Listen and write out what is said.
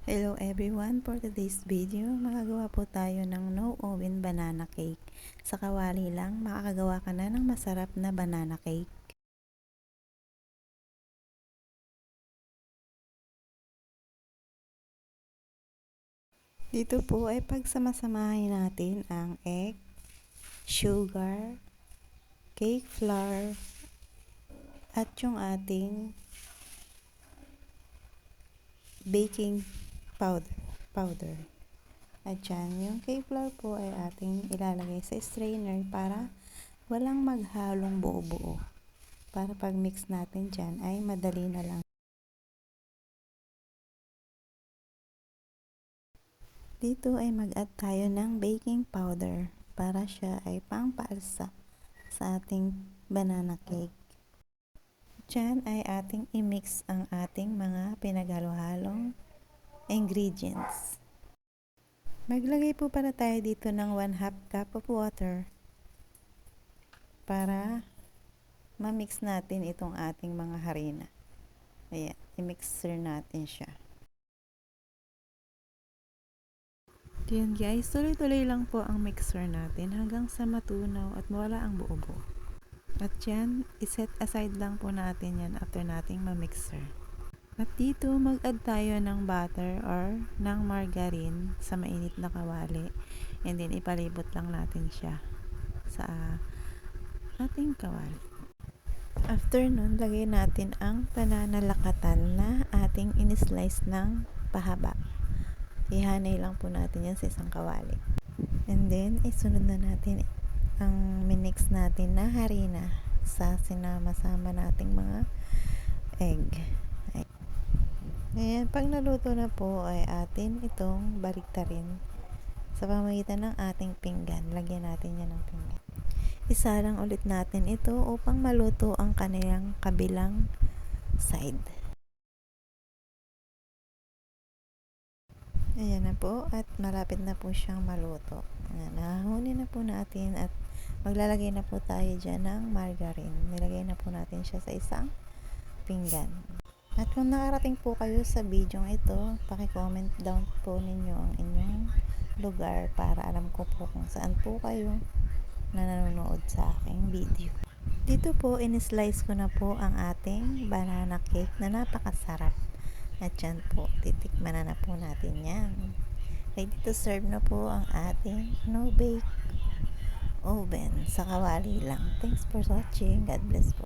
Hello everyone, for today's video, magagawa po tayo ng no oven banana cake. Sa kawali lang, makakagawa ka na ng masarap na banana cake. Dito po ay pagsamasamahin natin ang egg, sugar, cake flour, at yung ating baking powder. At dyan, yung cake flour po ay ating ilalagay sa strainer para walang maghalong buo-buo. Para pag mix natin dyan ay madali na lang. Dito ay mag-add tayo ng baking powder para siya ay pangpaalsa sa ating banana cake. Dyan ay ating i-mix ang ating mga pinaghalo-halong ingredients. Maglagay po para tayo dito ng 1/2 cup of water para ma-mix natin itong ating mga harina. Ayan, i-mixer natin siya. Yan guys, tuloy-tuloy lang po ang mixer natin hanggang sa matunaw at mawala ang buo-buo. At yan, iset aside lang po natin yan after nating ma-mixer. At dito, mag-add tayo ng butter or ng margarine sa mainit na kawali. And then, ipalibot lang natin siya sa ating kawali. After nun, lagay natin ang banana lakatan na ating in-slice ng pahaba. Ihanay lang po natin yan sa isang kawali. And then, isunod na natin ang minix natin na harina sa sinama-sama nating mga egg. Ayan, pag naluto na po ay atin itong baliktarin sa pamamagitan ng ating pinggan. Lagyan natin yan ng pinggan. Isa lang ulit natin ito upang maluto ang kanilang kabilang side. Ayan na po at malapit na po siyang maluto. Ayan, nahuli na po natin at maglalagay na po tayo dyan ng margarine. Nilagay na po natin siya sa isang pinggan. At kung nakarating po kayo sa video ito, paki-comment down po ninyo ang inyong lugar para alam ko po kung saan po kayo na nanonood sa aking video. Dito po, in-slice ko na po ang ating banana cake na napakasarap. At yan po, titikman na po natin yan. Ready to serve na po ang ating no-bake oven sa kawali lang. Thanks for watching. God bless po.